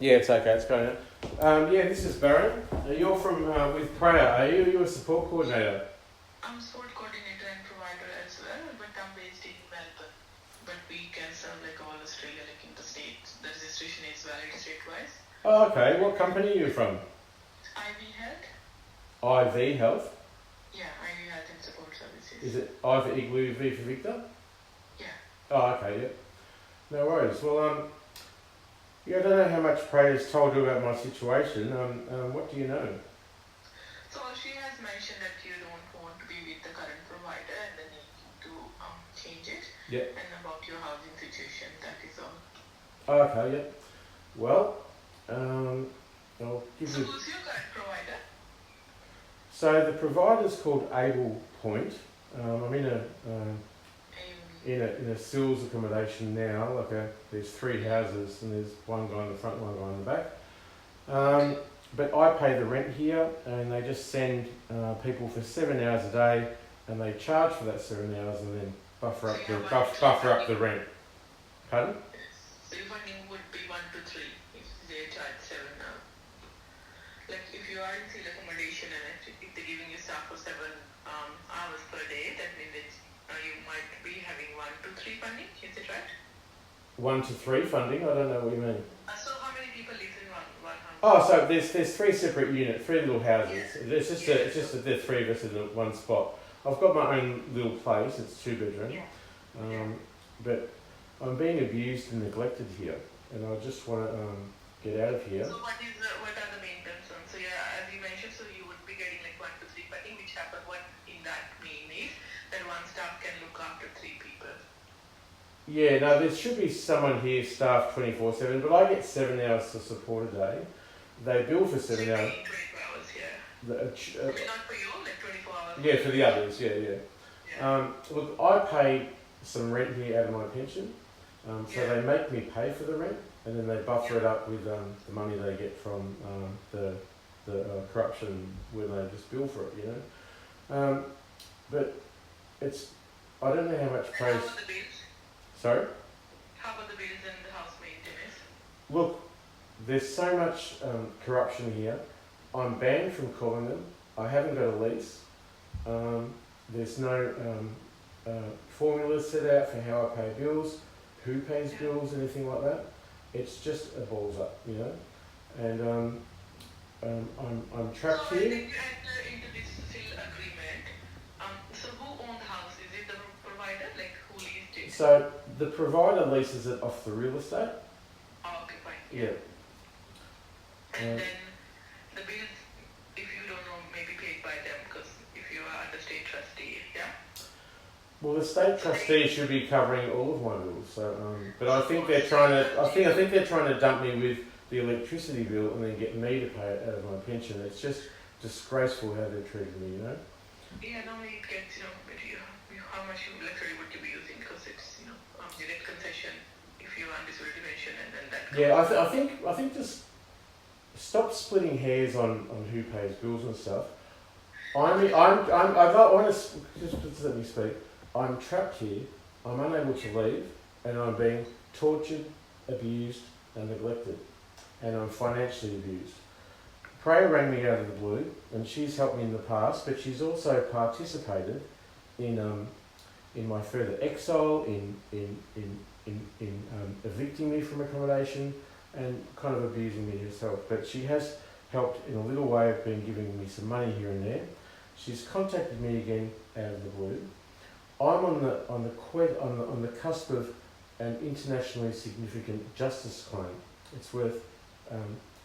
Yeah, it's okay. It's going on. Yeah, this is Baron. You're from with Preya, are you? You're a support coordinator. I'm support coordinator and provider as well, but I'm based in Melbourne. But we can serve like all Australia, like in the states. The registration is valid state-wise. Oh, okay. What company are you from? IV Health? IV Health. Yeah, IV Health and Support Services. Is it I for Igloo, V for Victor? Yeah. Oh, okay. Yeah. No worries. Well, yeah, I don't know how much Preya's told you about my situation. What do you know? So she has mentioned that you don't want to be with the current provider and then you need to change it. Yeah. And about your housing situation, that is all. Oh, okay. Yeah. Well, I'll give So you. who's your current provider? So the provider's called Able Point. I'm in a Sills accommodation now. There's 3 houses and there's one guy in the front, one guy in the back. But I pay the rent here, and they just send people for 7 hours a day, and they charge for that 7 hours, and then buffer up the rent. Pardon? So your funding would be 1 to 3 if they charge 7 now. Like if you are in seal accommodation and if they're giving you staff for 7 hours per day, that means that you might be having 1 to 3 funding. Is it right? 1 to 3 funding? I don't know what you mean. So how many people live in one house? Oh, so there's 3 separate units, 3 little houses. Yeah. It's just that there's 3 of us in one spot. I've got my own little place. It's 2 bedroom. Yeah. But I'm being abused and neglected here, and I just want to get out of here. So what are the main concerns? So yeah, as you mentioned, so you would be getting like 1 to 3 funding, which happen. What in that mean is that one staff can look after 3 people. Yeah, no, there should be someone here staffed 24/7, but I get 7 hours to support a day. They bill for 7 hours. 24 hours, yeah. I mean, not for you, like 24 hours. Yeah, for the others, yeah. Look, I pay some rent here out of my pension, so they make me pay for the rent, and then they buffer it up with the money they get from the corruption when they just bill for it, But I don't know how much praise. How about the bills? Sorry? How about the bills and the house maintenance? Look, there's so much corruption here. I'm banned from calling them. I haven't got a lease. There's no formulas set out for how I pay bills, who pays bills, anything like that. It's just a balls up, And I'm trapped so here. When you enter into this seal agreement, so who owns the house? Is it the provider, like who leased it? So the provider leases it off the real estate. Oh, okay, fine. Yeah. And then the bills, if you don't know, may be paid by them because if you are under state trustee, yeah? Well, the state trustee should be covering all of my bills. So, but I think they're trying to. I think they're trying to dump me with the electricity bill and then get me to pay it out of my pension. It's just disgraceful how they're treating me. Yeah, normally it gets but how much electricity would you be using because it's direct concession if you're on disability pension and then that. Yeah, I think just stop splitting hairs on who pays bills and stuff. I want to just let me speak. I'm trapped here. I'm unable to leave, and I'm being tortured, abused, and neglected, and I'm financially abused. Preya rang me out of the blue, and she's helped me in the past, but she's also participated in my further exile, in evicting me from accommodation, and kind of abusing me herself. But she has helped in a little way of giving me some money here and there. She's contacted me again out of the blue. I'm on the cusp of an internationally significant justice claim. It's worth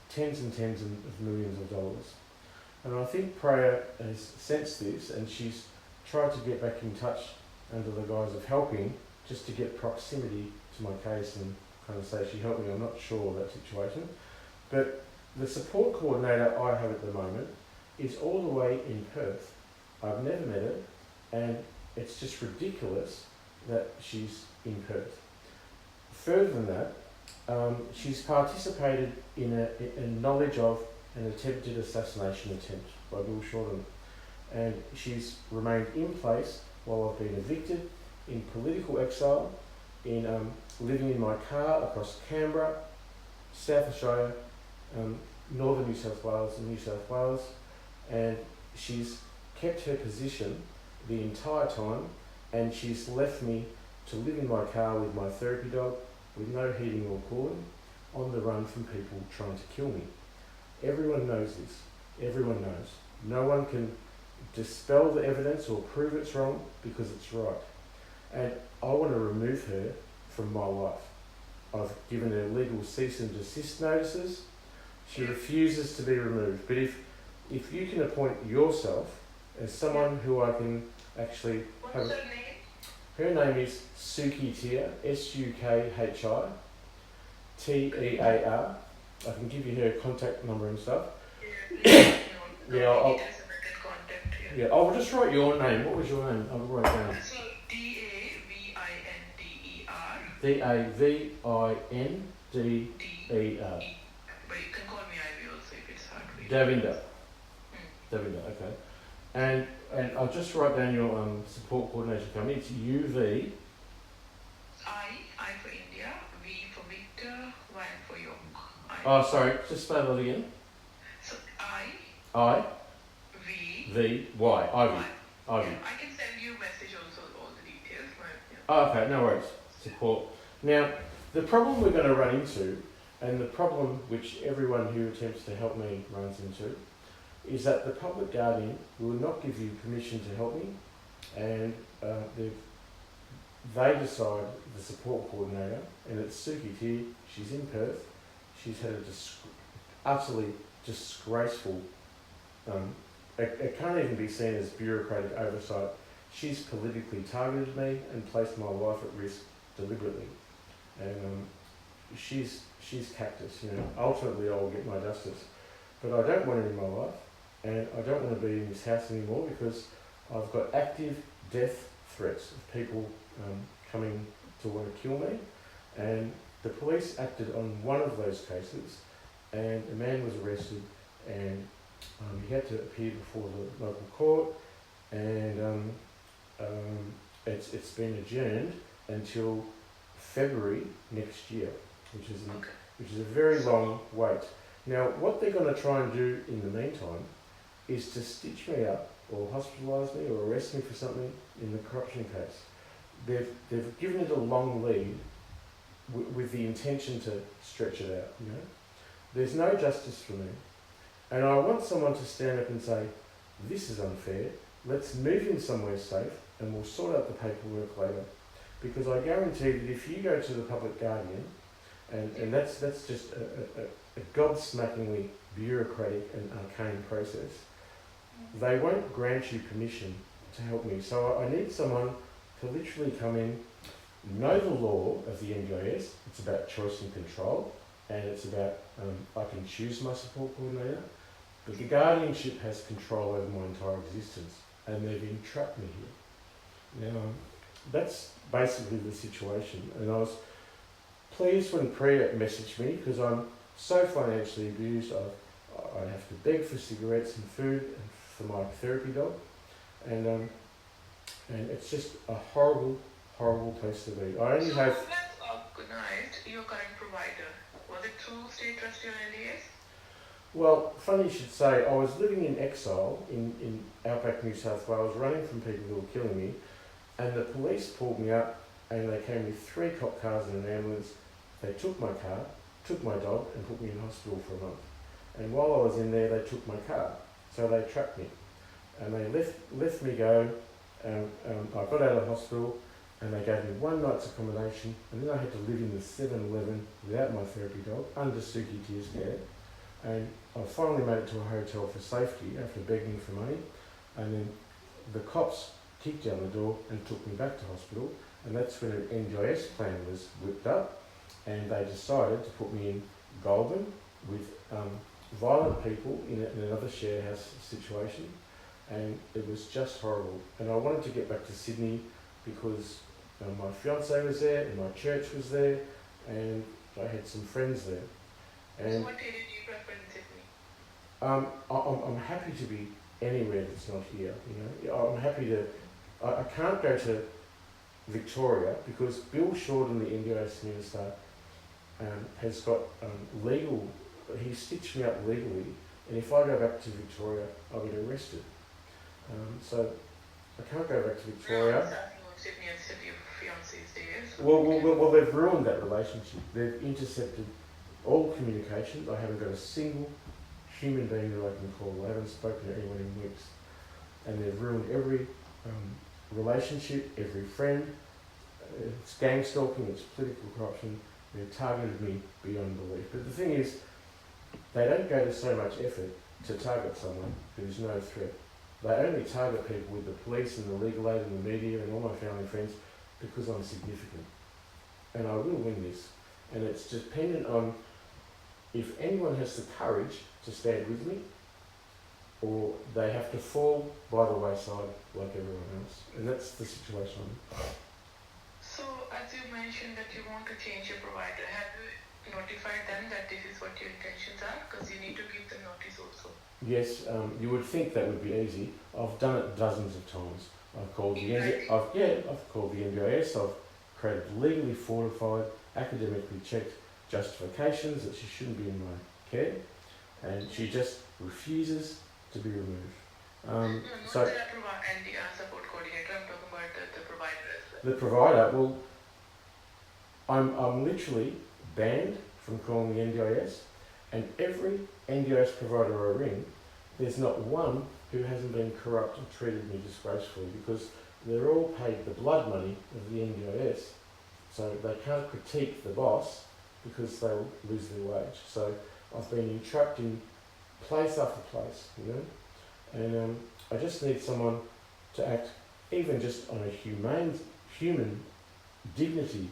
tens and tens of millions of dollars. And I think Preya has sensed this, and she's tried to get back in touch under the guise of helping, just to get proximity to my case and kind of say she helped me. I'm not sure of that situation. But the support coordinator I have at the moment is all the way in Perth. I've never met her, and it's just ridiculous that she's in Perth. Further than that, she's participated in a knowledge of an attempted assassination attempt by Bill Shorten, and she's remained in place while I've been evicted, in political exile, in living in my car across Canberra, South Australia, northern New South Wales and New South Wales, and she's kept her position the entire time, and she's left me to live in my car with my therapy dog with no heating or cooling, on the run from people trying to kill me. Everyone knows this. Everyone knows. No one can dispel the evidence or prove it's wrong because it's right. And I want to remove her from my life. I've given her legal cease and desist notices. She refuses to be removed. But if you can appoint yourself as someone who I can actually have... What's her name? Her name is Suki Tear, Sukhi Tear. I can give you her contact number and stuff. Yeah, I'll just write your name. What was your name? I'll write it down. So Davinder. Davinder. But you can call me Ivy also if it's hard for you. Davinder. Davinder, okay. And I'll just write down your support coordination company. It's UV. I for India, V for Victor, Y for York. Oh, sorry. Just spell that again. So I. V. V. Y. Ivy. Ivy. Yeah, I can send you a message also, all the details. Oh, okay, no worries. Support. Now, the problem we're going to run into, and the problem which everyone who attempts to help me runs into, is that the public guardian will not give you permission to help me, and they decide, the support coordinator, and it's Suki Tear. She's in Perth. She's had a utterly disgraceful, it can't even be seen as bureaucratic oversight. She's politically targeted me and placed my life at risk deliberately. And she's cactus, you know. Ultimately I will get my justice. But I don't want her in my life, and I don't want to be in this house anymore because I've got active death threats of people coming to want to kill me. And the police acted on one of those cases, and a man was arrested, and he had to appear before the local court, and it's been adjourned until February next year, which is a very long wait. Now, what they're going to try and do in the meantime is to stitch me up or hospitalise me or arrest me for something in the corruption case. They've given it a long lead with the intention to stretch it out, you know. There's no justice for me. And I want someone to stand up and say, this is unfair, let's move him somewhere safe and we'll sort out the paperwork later. Because I guarantee that if you go to the public guardian, and that's just a gobsmackingly bureaucratic and arcane process, they won't grant you permission to help me. So I need someone to literally come in, know the law of the NDIS. It's about choice and control, and it's about I can choose my support coordinator, but the guardianship has control over my entire existence, and they've entrapped me here. Now, that's basically the situation, and I was pleased when Preya messaged me because I'm so financially abused. I have to beg for cigarettes and food and for my therapy dog, and it's just a horrible, horrible place to be. I only have. So when organised your current provider, was it through State Trustee or NDS? Well, funny you should say. I was living in exile in outback New South Wales, running from people who were killing me, and the police pulled me up, and they came with 3 cop cars and an ambulance. They took my car, took my dog, and put me in hospital for a month. And while I was in there, they took my car. So they trapped me. And they left me go. I got out of hospital, and they gave me 1 night's accommodation, and then I had to live in the 7-Eleven without my therapy dog, under Suki Tear's care. And I finally made it to a hotel for safety after begging for money. And then the cops kicked down the door and took me back to hospital. And that's when an NDIS plan was whipped up, and they decided to put me in Goulburn with violent people in another share house situation, and it was just horrible. And I wanted to get back to Sydney because my fiance was there and my church was there, and I had some friends there. And so what area do you prefer in Sydney? I'm happy to be anywhere that's not here. You know, I'm happy to. I can't go to Victoria because Bill Shorten, the NDIS minister, has got legal. He stitched me up legally, and if I go back to Victoria, I'll get arrested. So I can't go back to Victoria. Well, they've ruined that relationship. They've intercepted all communications. I haven't got a single human being that I can call. I haven't spoken to anyone in weeks. And they've ruined every relationship, every friend. It's gang stalking, it's political corruption. They've targeted me beyond belief. But the thing is, they don't go to so much effort to target someone who's no threat. They only target people with the police and the legal aid and the media and all my family and friends because I'm significant. And I will win this. And it's dependent on if anyone has the courage to stand with me, or they have to fall by the wayside like everyone else. And that's the situation I'm in. So, as you mentioned that you want to change your provider, have you notified them that this is what your intentions are? Because you need to give them notice also. Yes, you would think that would be easy. I've done it dozens of times. I've called I've called the NDIS. I've created legally fortified, academically checked justifications that she shouldn't be in my care, and she just refuses to be removed. So the support coordinator. I'm talking about the provider as well. The provider, well, I'm literally banned from calling the NDIS, and every NDIS provider I ring, there's not one who hasn't been corrupt and treated me disgracefully, because they're all paid the blood money of the NDIS, so they can't critique the boss because they'll lose their wage. So I've been entrapped in place after place, you know, and I just need someone to act even just on a human dignity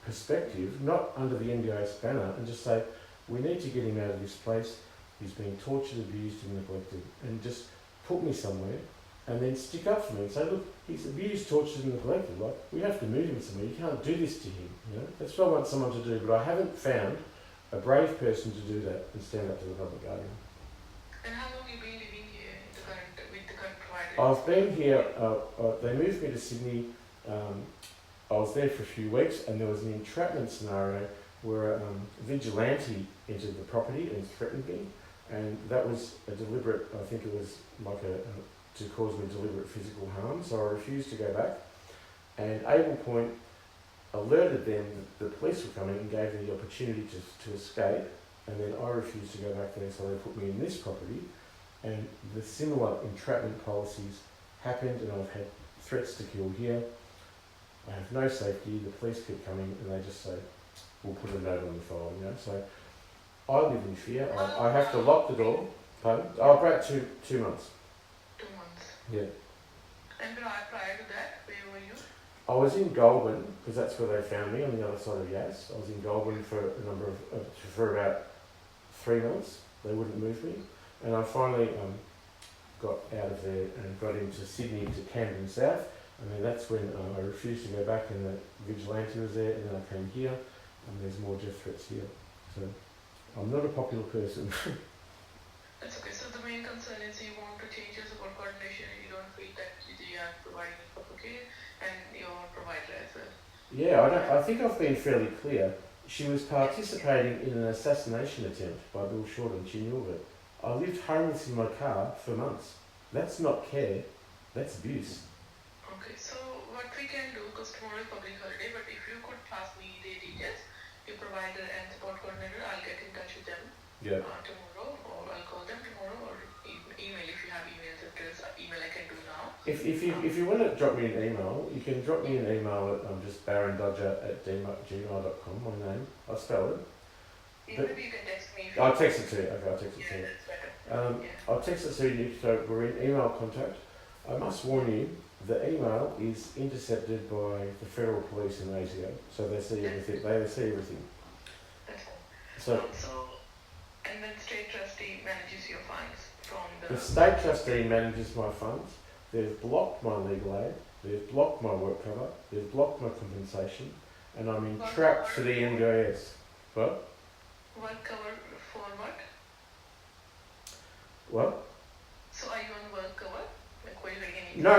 perspective, not under the NDIS banner, and just say, we need to get him out of this place, he's being tortured, abused and neglected, and just put me somewhere, and then stick up for me and say, look, he's abused, tortured and neglected, like, we have to move him somewhere, you can't do this to him, you know. That's what I want someone to do, but I haven't found a brave person to do that and stand up to the public guardian. And how long have you been living here with the current provider? I've been here, they moved me to Sydney, I was there for a few weeks, and there was an entrapment scenario where a vigilante entered the property and threatened me, and that was a deliberate, I think it was like to cause me deliberate physical harm, so I refused to go back. And Able Point alerted them that the police were coming and gave me the opportunity to escape, and then I refused to go back there, so they put me in this property, and the similar entrapment policies happened, and I've had threats to kill here. I have no safety, the police keep coming, and they just say, we'll put a note on the file, you know. So I live in fear. I have to lock the door. Pardon? Oh, about 2 months. 2 months. Yeah. And prior to that, where were you? I was in Goulburn, because that's where they found me, on the other side of Yass. I was in Goulburn for for about 3 months. They wouldn't move me. And I finally got out of there and got into Sydney to Camden South. And then that's when I refused to go back, and the vigilante was there, and then I came here, and there's more death threats here. So I'm not a popular person. That's okay. So the main concern is you want to change your support coordination, and you don't feel that you are providing proper care, and your provider as well. Yeah, I think I've been fairly clear. She was participating in an assassination attempt by Bill Shorten. She knew of it. I lived homeless in my car for months. That's not care, that's abuse. Okay, so what we can do, because tomorrow is public holiday, but if you could pass me the details, your provider and support coordinator, I'll get in touch with them tomorrow, or I'll call them tomorrow, or email if you have emails address. Email I can do now. If you want to drop me an email, you can drop me an email at just barondodger@gmail.com, my name. I'll spell it. Maybe you can text me. I'll text it to you. Okay, I'll text it to you. That's better. I'll text it to you, so we're in email contact. I must warn you, the email is intercepted by the Federal Police and ATO, so they see everything. They see everything. That's all. So, and then state trustee manages your funds from the state trustee manages my funds. They've blocked my legal aid. They've blocked my work cover. They've blocked my compensation, and I'm entrapped for the NDIS. What? Work cover for what? What? So are you on work cover? Like, were you getting No.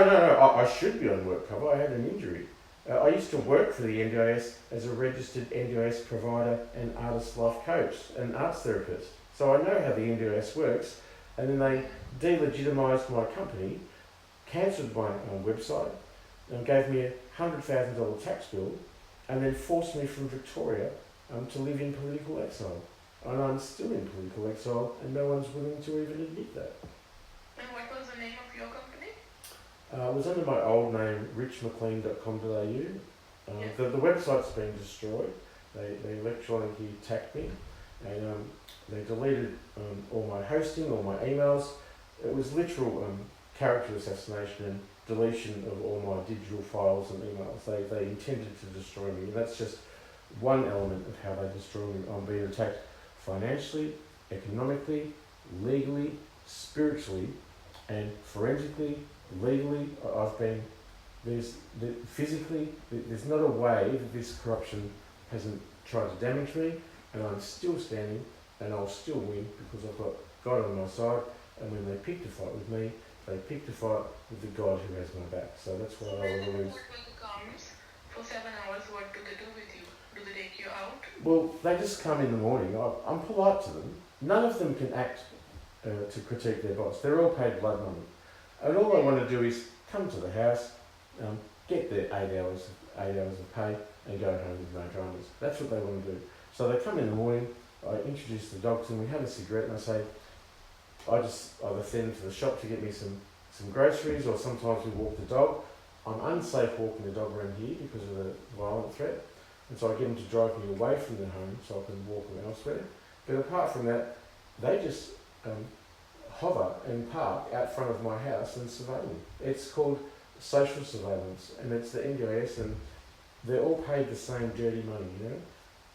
I should be on work cover. I had an injury. I used to work for the NDIS as a registered NDIS provider and artist life coach and arts therapist. So I know how the NDIS works. And then they delegitimised my company, cancelled my website, and gave me a $100,000 tax bill, and then forced me from Victoria to live in political exile. And I'm still in political exile, and no one's willing to even admit that. And what was the name of your company? It was under my old name, richmclean.com.au. The website's been destroyed. They electronically attacked me, and they deleted all my hosting, all my emails. It was literal character assassination and deletion of all my digital files and emails. They intended to destroy me, and that's just one element of how they destroy me. I'm being attacked financially, economically, legally, spiritually, and forensically, legally. Physically, there's not a way that this corruption hasn't tried to damage me, and I'm still standing, and I'll still win because I've got God on my side. And when they pick to fight with me, they pick to fight with the God who has my back. So that's why I will lose. Comes for 7 hours, what do they do with you? Do they take you out? Well, they just come in the morning. I'm polite to them. None of them can act to critique their boss. They're all paid blood money. And all I want to do is come to the house, get their 8 hours of pay, and go home with no dramas. That's what they want to do. So they come in the morning, I introduce the dog to them, we have a cigarette, and I say, I just either send them to the shop to get me some groceries, or sometimes we walk the dog. I'm unsafe walking the dog around here because of the violent threat, and so I get them to drive me away from their home so I can walk them elsewhere. But apart from that, they just hover and park out front of my house and surveil me. It's called social surveillance, and it's the NDIS, and they're all paid the same dirty money, you know.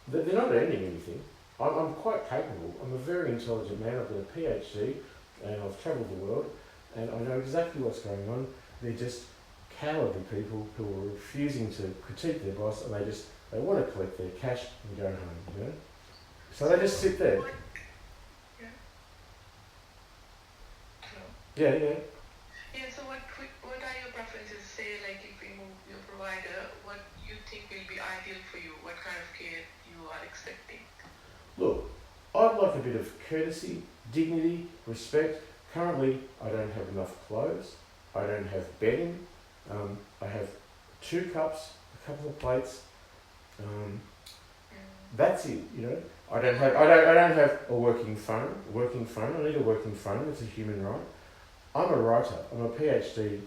They're not earning anything. I'm quite capable. I'm a very intelligent man. I've got a PhD, and I've travelled the world, and I know exactly what's going on. They're just cowardly people who are refusing to critique their boss, and they want to collect their cash and go home, you know. So they just sit there. Yeah. Yeah, so what are your preferences? Say, like, if we move your provider, what you think will be ideal for you? What kind of care you are expecting? Look, I'd like a bit of courtesy, dignity, respect. Currently, I don't have enough clothes. I don't have bedding. I have 2 cups, a couple of plates. That's it, you know. I don't have a working phone. I need a working phone. It's a human right. I'm a writer. I'm a PhD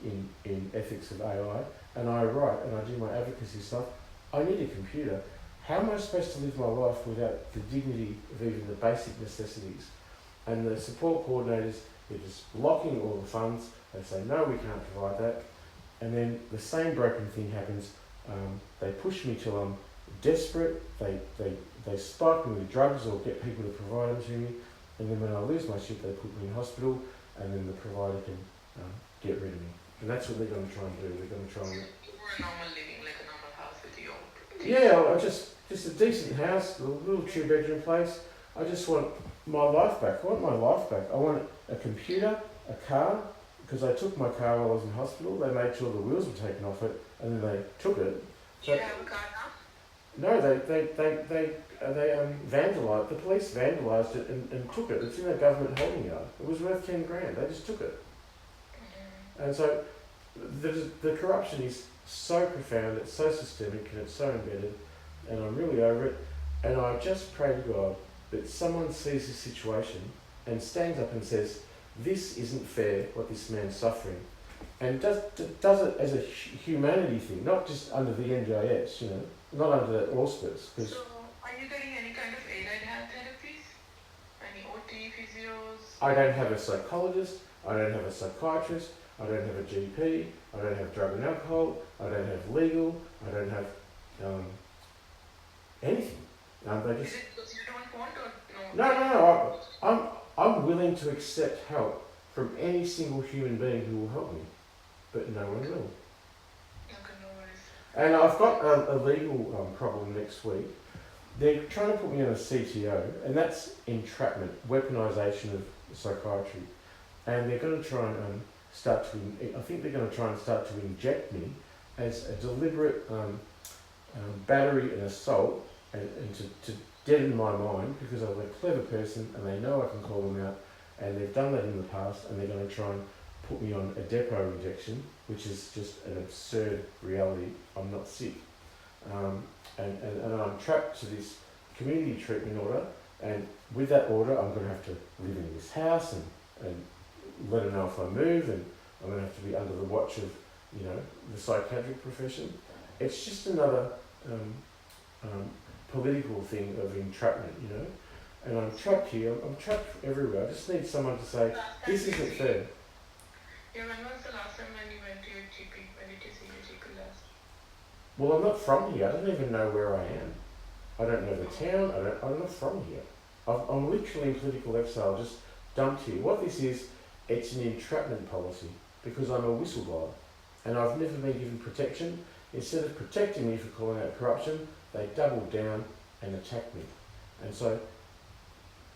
in ethics of AI, and I write and I do my advocacy stuff. I need a computer. How am I supposed to live my life without the dignity of even the basic necessities? And the support coordinators, they're just blocking all the funds. They say, no, we can't provide that. And then the same broken thing happens. They push me till I'm desperate. They spike me with drugs or get people to provide them to me. And then when I lose my shit, they put me in hospital, and then the provider can get rid of me. And that's what they're going to try and do. They're going to try and... You were living like a normal house with your... Yeah, I just a decent house, a little 2-bedroom place. I just want my life back. I want my life back. I want a computer, a car, because I took my car while I was in hospital. They made sure the wheels were taken off it, and then they took it. Do you have a car now? No, they vandalised. The police vandalised it and took it. It's in a government holding yard. It was worth 10 grand. They just took it. And so the corruption is so profound, it's so systemic, and it's so embedded, and I'm really over it. And I just pray to God that someone sees this situation and stands up and says, this isn't fair what this man's suffering, and does it as a humanity thing, not just under the NDIS, you know, not under that auspice. So, are you getting any kind of allied health therapies? Any OT, physios? I don't have a psychologist, I don't have a psychiatrist, I don't have a GP, I don't have drug and alcohol, I don't have legal, I don't have anything. They just... Is it because you don't want or no? I'm willing to accept help from any single human being who will help me, but no one will. Okay, no worries. And I've got a legal problem next week. They're trying to put me on a CTO, and that's entrapment, weaponisation of psychiatry. And they're going to try and I think they're going to try and start to inject me as a deliberate battery and assault, and to deaden my mind, because I'm a clever person and they know I can call them out, and they've done that in the past, and they're going to try and put me on a depot injection, which is just an absurd reality. I'm not sick. And I'm trapped to this community treatment order, and with that order I'm going to have to live in this house and let them know if I move, and I'm going to have to be under the watch of, you know, the psychiatric profession. It's just another political thing of entrapment, you know. And I'm trapped here, I'm trapped everywhere. I just need someone to say, this isn't fair. Yeah, when was the last time when you went to your GP? When did you see your GP last? Well, I'm not from here. I don't even know where I am. I don't know the town. I'm not from here. I'm literally in political exile, just dumped here. What this is, it's an entrapment policy, because I'm a whistleblower and I've never been given protection. Instead of protecting me for calling out corruption, they double down and attack me. And so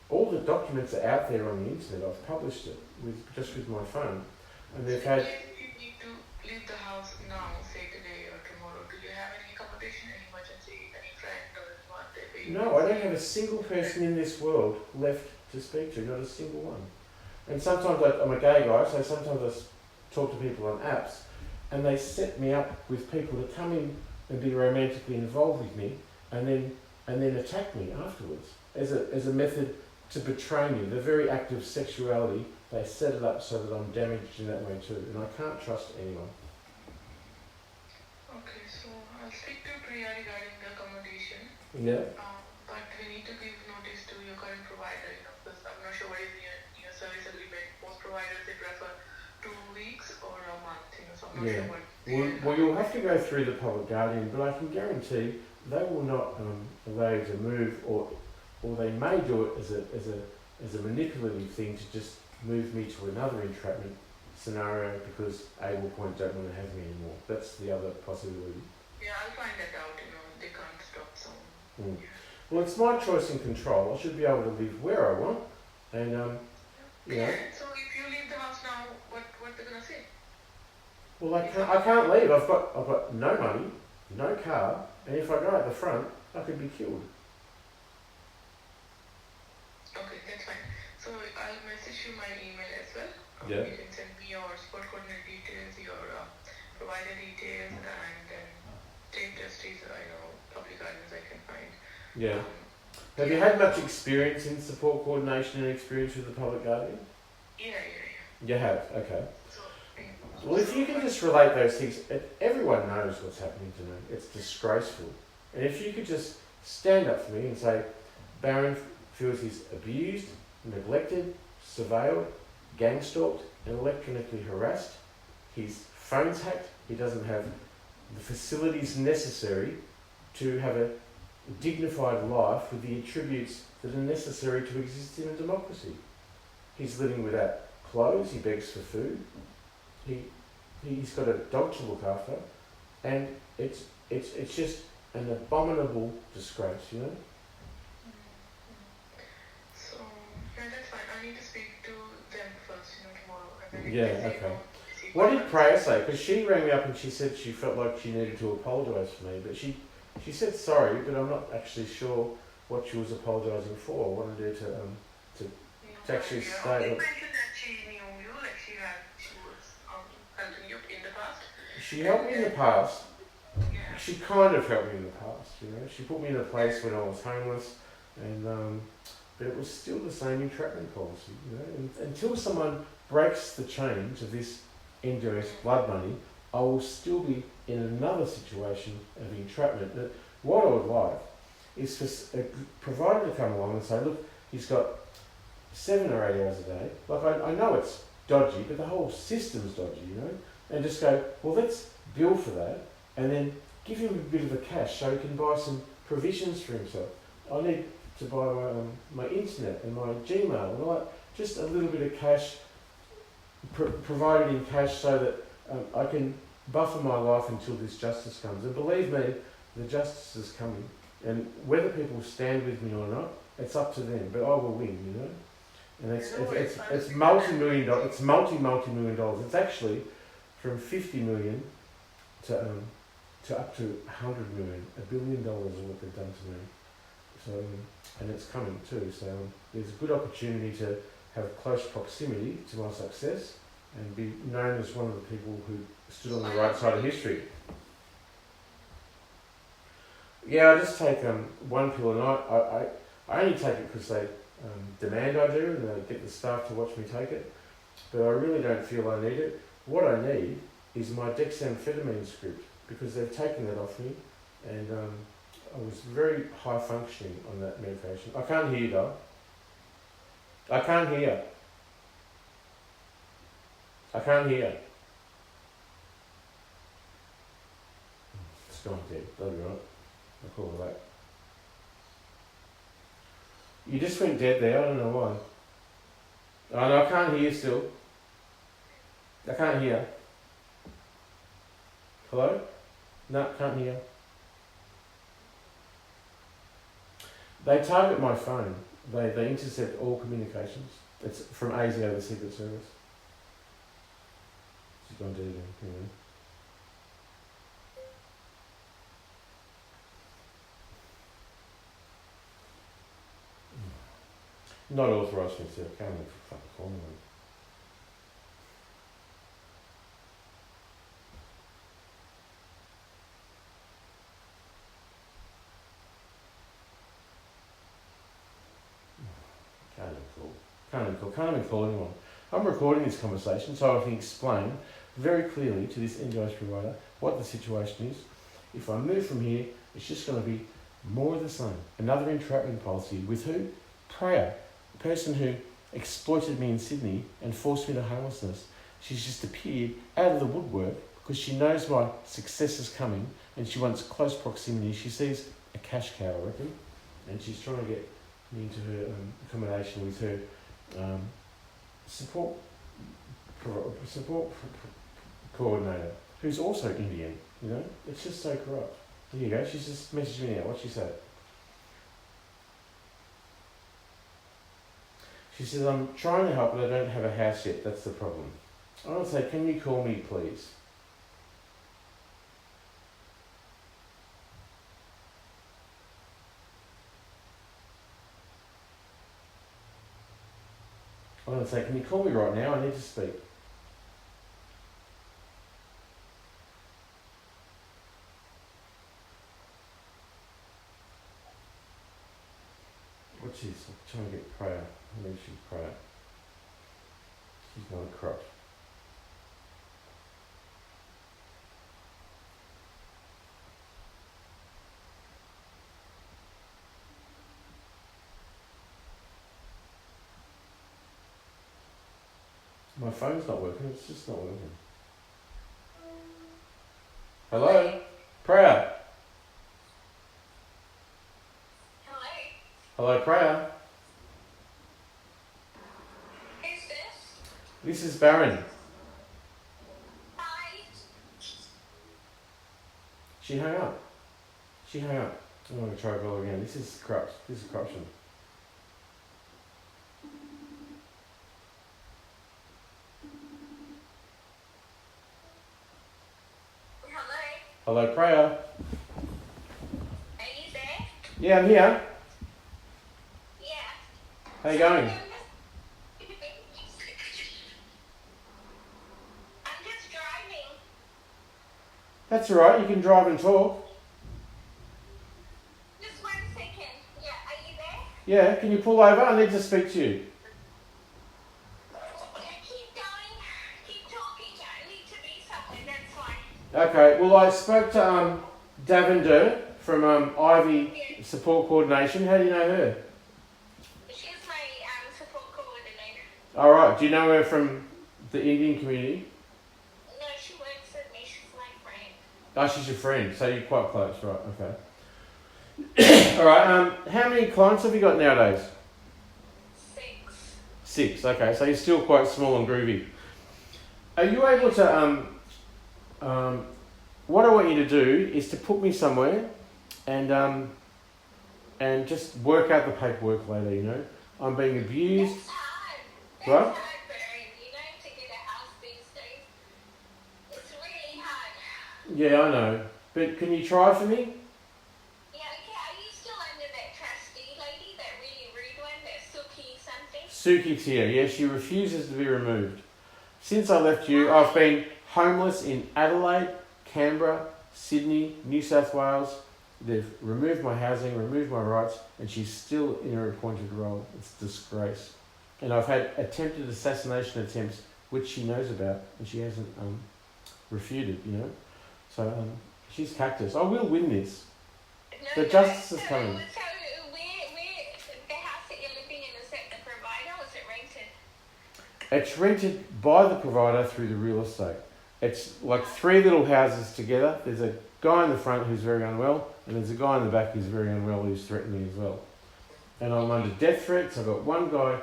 all the documents are out there on the internet. I've published it just with my phone, and they've had. If you need to leave the house now, say today or tomorrow, do you have any accommodation, any emergency, any friend or anyone? No, I don't have a single person in this world left to speak to, not a single one. And sometimes I'm a gay guy, so sometimes I talk to people on apps, and they set me up with people to come in and be romantically involved with me, and then attack me afterwards as a method to betray me. The very act of sexuality, they set it up so that I'm damaged in that way too, and I can't trust anyone. Okay, so I'll speak to Preya regarding the accommodation. Yeah. But we need to give notice to your current provider, you know, because I'm not sure what is your service agreement. Most providers, they prefer 2 weeks or a month, you know, so I'm not sure what. Well, you'll have to go through the public guardian, but I can guarantee they will not allow you to move, or they may do it as a manipulative thing to just move me to another entrapment scenario because Able Point don't want to have me anymore. That's the other possibility. Yeah, I'll find that out, you know, they can't stop someone. Yeah. Well, it's my choice and control. I should be able to live where I want, and you know. So if you leave the house now, what they're gonna say? Well, I can't leave. I've got no money, no car, and if I go out the front, I could be killed. Okay, that's fine. So I'll message you my email as well. Yeah. You can send me your sport coordinator details, your provider details, and then state justice, public guidance I can find. Yeah. Have you had much experience in support coordination and experience with the public guardian? Yeah. You have, okay. So, Well, if you can just relate those things, everyone knows what's happening to me. It's disgraceful. And if you could just stand up for me and say, Baron feels he's abused, neglected, surveilled, gang-stalked, and electronically harassed. His phone's hacked. He doesn't have the facilities necessary to have a dignified life with the attributes that are necessary to exist in a democracy. He's living without clothes. He begs for food. He's got a dog to look after, and it's just an abominable disgrace, you know. So yeah, that's fine. I need to speak to them first, you know, tomorrow. And then Yeah, okay. What did Preya say? Because she rang me up and she said she felt like she needed to apologise for me, but she said sorry, but I'm not actually sure what she was apologising for. I wanted her to actually She state. mentioned that she knew you, like she was helping you in the past. She helped me in the past. Yeah. She kind of helped me in the past, you know. She put me in a place when I was homeless, and but it was still the same entrapment policy, you know. And until someone breaks the chains of this NDS blood money, I will still be in another situation of entrapment. That what I would like is for a provider to come along and say, look, he's got 7 or 8 hours a day. Like I know it's dodgy, but the whole system's dodgy, you know. And just go, well, let's bill for that, and then give him a bit of a cash so he can buy some provisions for himself. I need to buy my internet and my Gmail and all that. Just a little bit of cash, provided in cash, so that I can buffer my life until this justice comes. And believe me, the justice is coming. And whether people stand with me or not, it's up to them. But I will win, you know. And it's multi-million dollars. It's multi-million dollars. It's actually from 50 million to up to 100 million, $1 billion is what they've done to me. So, and it's coming too. So there's a good opportunity to have close proximity to my success and be known as one of the people who stood on the right side of history. Yeah, I just take one pill a night. I only take it because they demand I do, and they get the staff to watch me take it. But I really don't feel I need it. What I need is my dexamphetamine script, because they've taken that off me, and I was very high functioning on that medication. I can't hear you, though. I can't hear. I can't hear. It's gone dead. That'll be right. I'll call it that. You just went dead there. I don't know why. Oh no, I can't hear still. I can't hear. Hello? No, can't hear. They target my phone. They intercept all communications. It's from ASIO, the Secret Service. She's gone dead again. Anyway. Not authorised me to. I can't even fucking call them. Can't even call anyone. I'm recording this conversation so I can explain very clearly to this NDIS provider what the situation is. If I move from here, it's just going to be more of the same. Another entrapment policy with who? Preya, the person who exploited me in Sydney and forced me to homelessness. She's just appeared out of the woodwork because she knows my success is coming and she wants close proximity. She sees a cash cow, I reckon, and she's trying to get me into her accommodation with her support coordinator, who's also Indian. You know, it's just so corrupt. Here you go. She's just messaged me now. What she said? She says, I'm trying to help, but I don't have a house yet. That's the problem. I want to say, can you call me, please? I want to say, can you call me right now? I need to speak. What she's trying to get Preya. I mean, she's Preya. She's not corrupt. My phone's not working, it's just not working. Hello? Preya? Hello? Hello, Preya? Who's this? This is Baron. Hi. She hung up. I'm going to try to call her again. This is corrupt. This is corruption. Hello, Preya. Are you there? Yeah, I'm here. Yeah. How you going? I'm just driving. That's alright, you can drive and talk. Just 1 second. Yeah, are you there? Yeah, can you pull over? I need to speak to you. Keep going. Keep talking. I need to be somewhere. That's fine. Okay, well I spoke to Davinder from Ivy Support Coordination. How do you know her? She's my support coordinator. Alright, do you know her from the Indian community? No, she works with me. She's my friend. Oh, she's your friend, so you're quite close, right, okay. Alright, how many clients have you got nowadays? 6. 6, okay, so you're still quite small and groovy. Are you able to, what I want you to do is to put me somewhere and just work out the paperwork later, you know? I'm being abused. It's hard. What? It's hard, Barry. You know, to get a house these days. It's really hard. Yeah, I know. But can you try for me? Yeah, okay. Are you still under that trustee lady, that really rude one, that Suki something? Suki Tia, yeah, she refuses to be removed. Since I left you, Why? I've been homeless in Adelaide, Canberra, Sydney, New South Wales. They've removed my housing, removed my rights, and she's still in her appointed role. It's a disgrace. And I've had attempted assassination attempts, which she knows about, and she hasn't refuted, you know. So she's cactus. I will win this. No, The justice is so, coming. so where, the house that you're living in, is that the provider or is it rented? It's rented by the provider through the real estate. It's like 3 little houses together. There's a guy in the front who's very unwell, and there's a guy in the back who's very unwell who's threatened me as well. And I'm under death threats. I've got one guy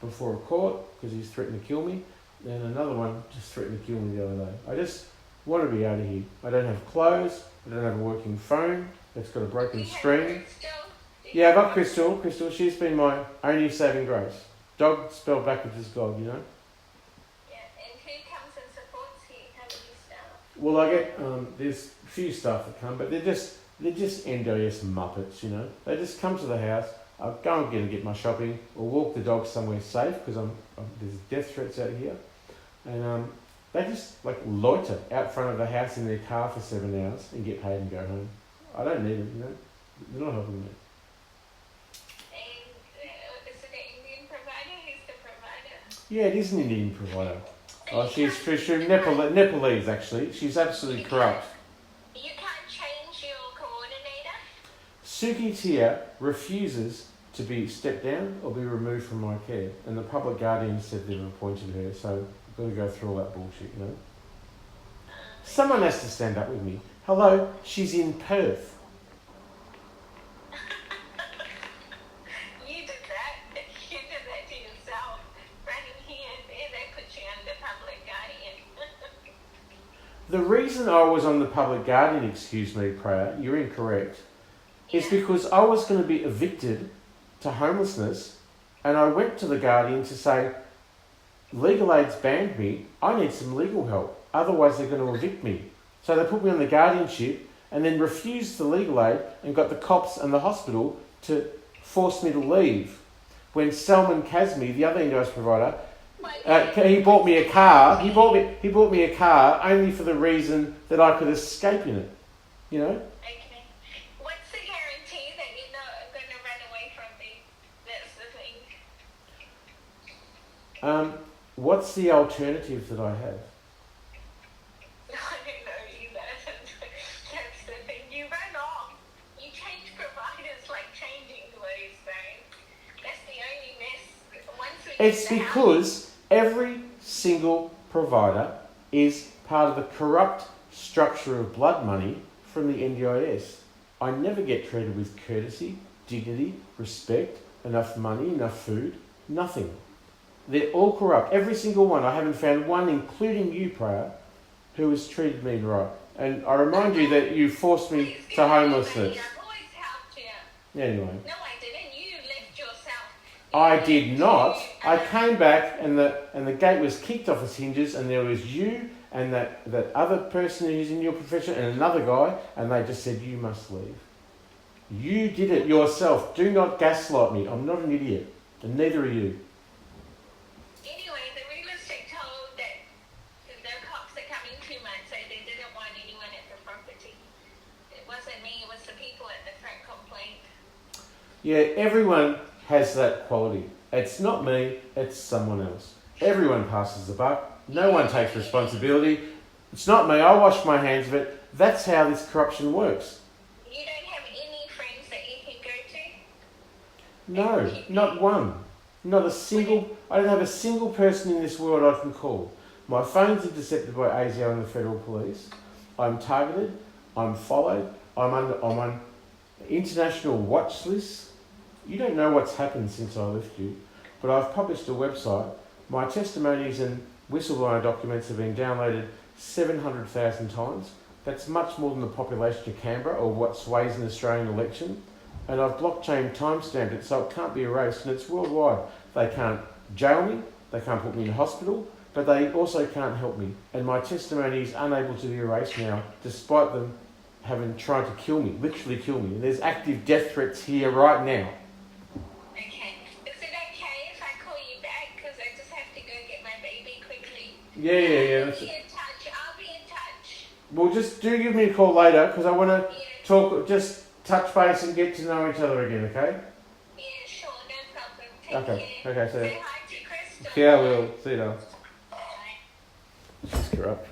before a court because he's threatened to kill me, and another one just threatened to kill me the other day. I just want to be out of here. I don't have clothes. I don't have a working phone. It's got a broken screen. Yeah, I've got Crystal. Crystal, she's been my only saving grace. Dog spelled backwards is God, you know. Yeah, and who comes and supports you? How do you start? Well, I get there's a few staff that come, but they're just NDIS muppets, you know. They just come to the house. I go and get my shopping, or walk the dog somewhere safe because there's death threats out here, and they just like loiter out front of the house in their car for 7 hours and get paid and go home. I don't need them, you know. They're not helping me. And is it an Indian provider? Who's the provider? Yeah, it is an Indian provider. Oh, she's Nepalese actually. She's absolutely corrupt. You can't change your coordinator? Suki Tia refuses to be stepped down or be removed from my care, and the public guardian said they've appointed her, so I've got to go through all that bullshit, you know. Someone has to stand up with me. Hello, she's in Perth. You did that. You did that to yourself. Running here and there, they put you under public guardian. The reason I was on the public guardian, excuse me, Preya, you're incorrect, is because I was going to be evicted to homelessness, and I went to the Guardian to say, legal aid's banned me, I need some legal help, otherwise they're going to evict me. So they put me on the guardianship and then refused the legal aid and got the cops and the hospital to force me to leave. When Salman Kazmi, the other NDIS provider, he bought me a car. He bought me a car only for the reason that I could escape in it, you know. What's the guarantee that you're not going to run away from me? That's the thing. What's the alternative that I have? I don't know either. That's the thing. You run off. You change providers like changing clothes, though. That's the only mess. Once we It's because every single provider is part of the corrupt structure of blood money from the NDIS. I never get treated with courtesy, dignity, respect, enough money, enough food, nothing. They're all corrupt. Every single one. I haven't found one, including you, Preya, who has treated me right. And I remind you that you forced me to homelessness. I've always helped you. Anyway. No, I didn't. You left yourself. I did not. I came back and the gate was kicked off its hinges, and there was you and that other person who's in your profession and another guy, and they just said, you must leave. You did it yourself. Do not gaslight me. I'm not an idiot. And neither are you. Anyway, the real estate told that the cops are coming 2 months, so they didn't want anyone at the property. It wasn't me, it was the people at the front complaint. Yeah, everyone has that quality. It's not me, it's someone else. Everyone passes the buck. No one takes responsibility. It's not me, I wash my hands of it. That's how this corruption works. You don't have any friends that you can go to? No, not one. Not a single. I don't have a single person in this world I can call. My phone's intercepted by ASIO and the Federal Police. I'm targeted. I'm followed. I'm on international watch lists. You don't know what's happened since I left you, but I've published a website. My testimonies and whistleblower documents have been downloaded 700,000 times. That's much more than the population of Canberra or what sways an Australian election. And I've blockchain timestamped it so it can't be erased, and it's worldwide. They can't jail me, they can't put me in hospital, but they also can't help me. And my testimony is unable to be erased now, despite them having tried to kill me, literally kill me. There's active death threats here right now. Okay. Is it okay if I call you back? Because I just have to go get my baby quickly. Yeah. I'll be in touch. I'll be in touch. Well, just do give me a call later, because I want to talk, just touch base and get to know each other again, okay? Yeah, sure. No problem. Take care. Okay, so... Say hi to Crystal. Yeah, I will. See you now. Bye. She's corrupt.